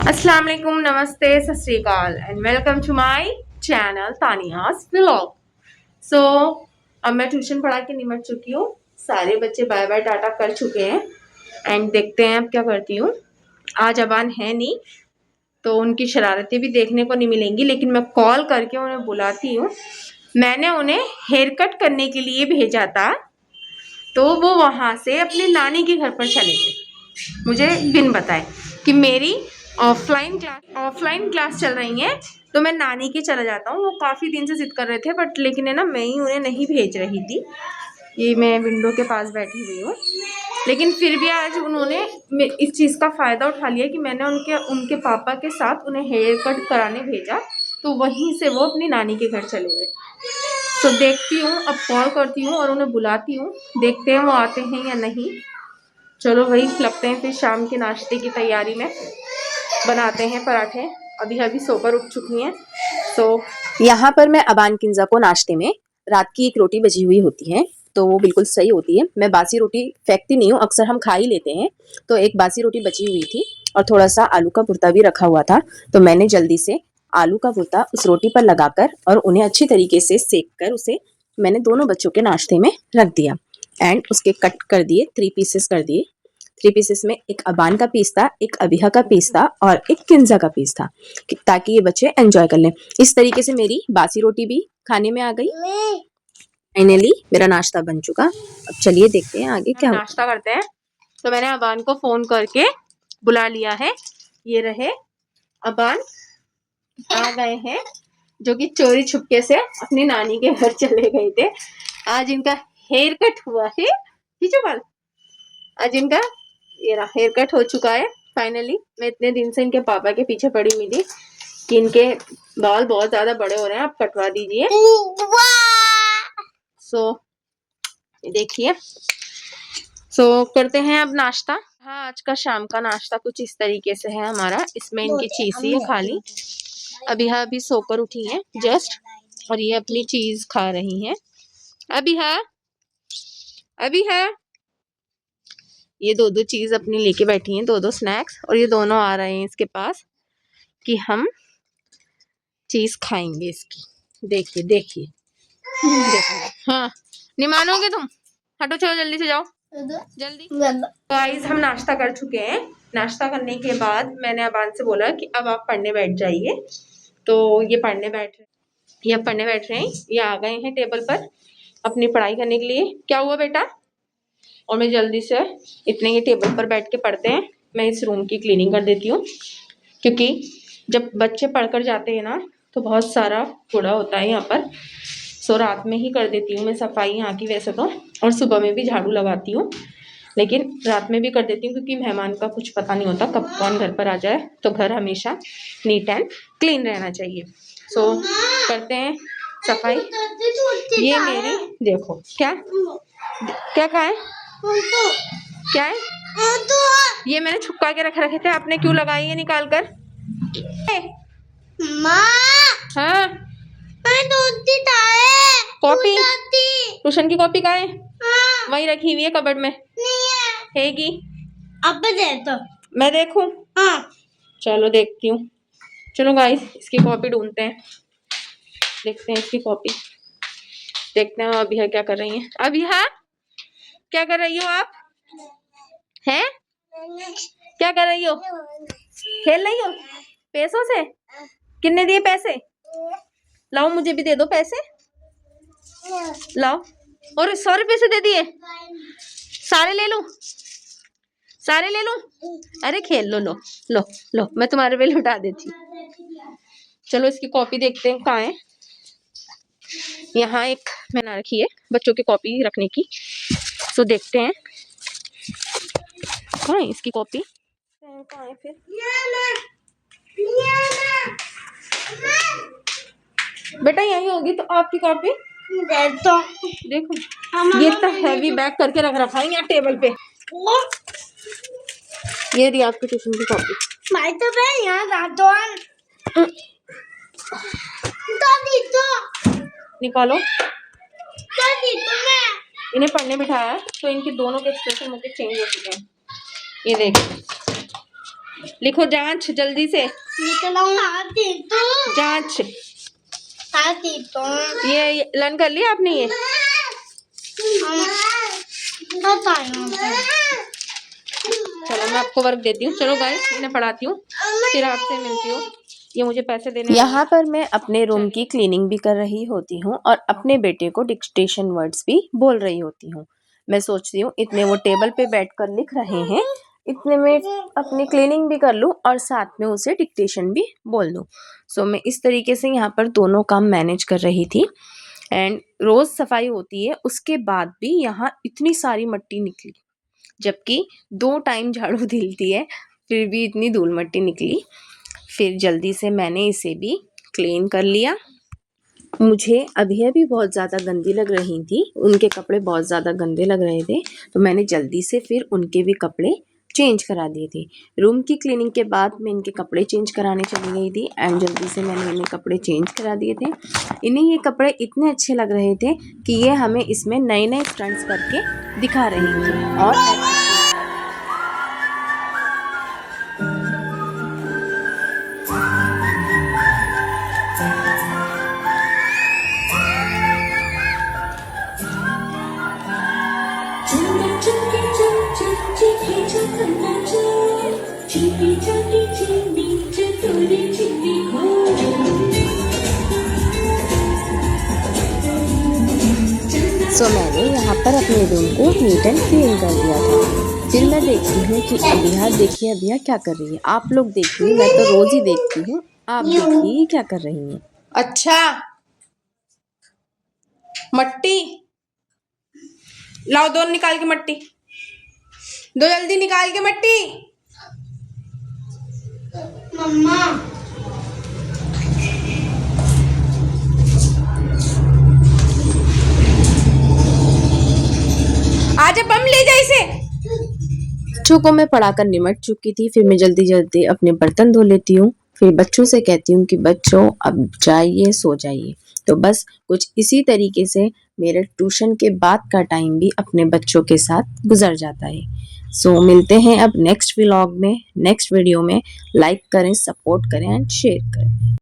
अस्सलाम वालेकुम, नमस्ते, सत श्री अकाल and welcome to my channel Tania's vlog. So अब मैं ट्यूशन पढ़ा के निमट चुकी हूँ। सारे बच्चे बाय बाय टाटा कर चुके हैं एंड देखते हैं अब क्या करती हूँ। आज अबान है नहीं तो उनकी शरारतें भी देखने को नहीं मिलेंगी, लेकिन मैं कॉल करके उन्हें बुलाती हूँ। मैंने उन्हें हेयर कट करने के लिए भेजा था तो वो वहाँ से अपनी नानी के घर पर चले गए। मुझे बिन बताए कि मेरी ऑफलाइन क्लास चल रही है तो मैं नानी के चला जाता हूँ। वो काफ़ी दिन से जिद कर रहे थे बट लेकिन है ना, मैं ही उन्हें नहीं भेज रही थी। ये मैं विंडो के पास बैठी हुई हूँ, लेकिन फिर भी आज उन्होंने इस चीज़ का फ़ायदा उठा लिया कि मैंने उनके पापा के साथ उन्हें हेयर कट कराने भेजा, तो वहीं से वो अपनी नानी के घर चले गए। तो देखती हूँ, अब कॉल करती हूँ और उन्हें बुलाती हूँ, देखते हैं वो आते हैं या नहीं। चलो भाई, लगते हैं फिर शाम के नाश्ते की तैयारी में। बनाते हैं पराठे। अभी अभी सोकर उठ चुकी हैं। यहाँ पर मैं अबान किंजा को नाश्ते में रात की एक रोटी बची हुई होती है तो वो बिल्कुल सही होती है। मैं बासी रोटी फेंकती नहीं हूँ, अक्सर हम खा ही लेते हैं। तो एक बासी रोटी बची हुई थी और थोड़ा सा आलू का भुर्ता भी रखा हुआ था, तो मैंने जल्दी से आलू का भुर्ता उस रोटी पर लगाकर और उन्हें अच्छी तरीके से सेक कर उसे मैंने दोनों बच्चों के नाश्ते में रख दिया एंड उसके कट कर दिए, 3 पीसेस कर दिए। 3 पीसेस में एक अबान का पीस था, एक अबिहा का पीस था और एक किंजा का पीस था, ताकि ये बच्चे एंजॉय कर लें। इस तरीके से मेरी बासी रोटी भी खाने में आ गई। फाइनली मेरा नाश्ता बन चुका। अब चलिए देखते हैं आगे क्या नाश्ता करते हैं। तो मैंने अबान को फोन करके बुला लिया है। ये रहे अबान आ गए हैं, जो कि चोरी छुपके से अपनी नानी के घर चले गए थे। आज इनका हेयर कट हुआ है। बाल आज इनका ये रहा, हेयर कट हो चुका है फाइनली। मैं इतने दिन से इनके पापा के पीछे पड़ी हुई थी कि इनके बाल बहुत ज्यादा बड़े हो रहे हैं, आप कटवा दीजिए। देखिए, करते हैं अब नाश्ता। हाँ, आज का शाम का नाश्ता कुछ इस तरीके से है हमारा। इसमें इनकी चीज़ी है खाली। अभी हाँ, अभी सोकर उठी हैं जस्ट, और ये अपनी चीज खा रही हैं। अभी है ये दो चीज अपनी लेके बैठी हैं, दो स्नैक्स, और ये दोनों आ रहे हैं इसके पास कि हम चीज खाएंगे इसकी। देखिए देखिए देखो। हाँ, नहीं मानोगे तुम? हटो, चलो जल्दी से जाओ, जल्दी। गाइस, हम नाश्ता कर चुके हैं। नाश्ता करने के बाद मैंने अबान से बोला कि अब आप पढ़ने बैठ जाइए। तो ये पढ़ने बैठ रहे हैं। ये आ गए हैं टेबल पर अपनी पढ़ाई करने के लिए। क्या हुआ बेटा? और मैं जल्दी से इतने ये टेबल पर बैठ के पढ़ते हैं, मैं इस रूम की क्लीनिंग कर देती हूँ, क्योंकि जब बच्चे पढ़कर जाते हैं ना तो बहुत सारा कूड़ा होता है यहाँ पर। रात में ही कर देती हूँ मैं सफाई यहाँ की वैसे तो, और सुबह में भी झाड़ू लगाती हूँ, लेकिन रात में भी कर देती हूँ क्योंकि मेहमान का कुछ पता नहीं होता कब कौन घर पर आ जाए, तो घर हमेशा नीट एंड क्लीन रहना चाहिए। करते हैं सफाई। ये मेरी देखो, क्या क्या खाए, क्या है ये? मैंने छुपा के रखे थे, आपने क्यों लगाई है निकाल कर? हाँ, कॉपी, ट्यूशन की कॉपी कहाँ है? वहीं रखी हुई है कबर्ड में। हैगी? अब दे दो, मैं देखूं? हाँ। चलो देखती हूँ। चलो गाइस, इसकी कॉपी ढूंढते हैं, देखते हैं इसकी कॉपी, देखते हैं अभी है क्या कर रही है। अभी है क्या कर रही हो आप? हैं, क्या कर रही हो? खेल रही हो पैसों से? कितने दिए पैसे? लाओ, मुझे भी दे दो पैसे, लाओ। और 100 रुपये से दे दिए? सारे ले लूं? सारे ले लूं? अरे खेल लो, लो लो लो, मैं तुम्हारे पे लुटा देती। चलो इसकी कॉपी देखते हैं कहाँ है। यहाँ एक मैंने रखी है बच्चों की कॉपी रखने की, देखते हैं कहाँ है इसकी कॉपी। कहाँ है फिर? बेटा यही होगी तो आपकी कॉपी। देखो, ये इतना हैवी बैग करके रख रखा है यहाँ टेबल पे। ये रही आपकी ट्यूशन की कॉपी। निकालो। इन्हें पढ़ने बिठाया तो इनके दोनों के एक्सप्रेशन मुझे चेंज हो चुके हैं। ये देखो, लिखो जांच जल्दी से। जांच। ये लर्न कर लिया आपने ये? चलो मैं आपको वर्क देती हूँ। चलो गाइस इन्हें पढ़ाती हूँ, फिर आपसे मिलती हूँ। ये मुझे पैसे देने। यहाँ पर मैं अपने रूम की क्लीनिंग भी कर रही होती हूँ और अपने बेटे को डिक्टेशन वर्ड्स भी बोल रही होती हूँ। मैं सोचती हूँ इतने वो टेबल पे बैठकर लिख रहे हैं, इतने में अपनी क्लीनिंग भी कर लूँ और साथ में उसे डिक्टेशन भी बोल दूँ। सो मैं इस तरीके से यहाँ पर दोनों काम मैनेज कर रही थी। एंड रोज़ सफाई होती है, उसके बाद भी यहाँ इतनी सारी मिट्टी निकली, जबकि 2 टाइम झाड़ू दिलती है फिर भी इतनी धूल मिट्टी निकली। फिर जल्दी से मैंने इसे भी क्लीन कर लिया। मुझे अभी बहुत ज़्यादा गंदी लग रही थी, उनके कपड़े बहुत ज़्यादा गंदे लग रहे थे, तो मैंने जल्दी से फिर उनके भी कपड़े चेंज करा दिए थे। रूम की क्लीनिंग के बाद मैं इनके कपड़े चेंज कराने चली गई थी एंड जल्दी से मैंने इन्हें कपड़े चेंज करा दिए थे। इन्हें ये कपड़े इतने अच्छे लग रहे थे कि ये हमें इसमें नए स्टंट्स करके दिखा रही थी। और सो मैंने यहाँ पर अपने रूम को नीट एंड क्लीन कर दिया था। फिर मैं देखती हूँ कि अभिया देखिए अभिया क्या कर रही है। आप लोग देखिए, मैं तो रोज ही देखती हूँ, आप देखिए क्या कर रही हैं। अच्छा मट्टी लाओ, दो निकाल के मट्टी दो, जल्दी निकाल के मट्टी। मम्मा आज बम ले जा इसे। बच्चों को मैं पढ़ाकर निमट चुकी थी, फिर मैं जल्दी अपने बर्तन धो लेती हूँ। फिर बच्चों से कहती हूँ कि बच्चों अब जाइए सो जाइए। तो बस कुछ इसी तरीके से मेरे ट्यूशन के बाद का टाइम भी अपने बच्चों के साथ गुजर जाता है। सो मिलते हैं अब नेक्स्ट व्लॉग में, नेक्स्ट वीडियो में। लाइक करें, सपोर्ट करें एंड शेयर करें।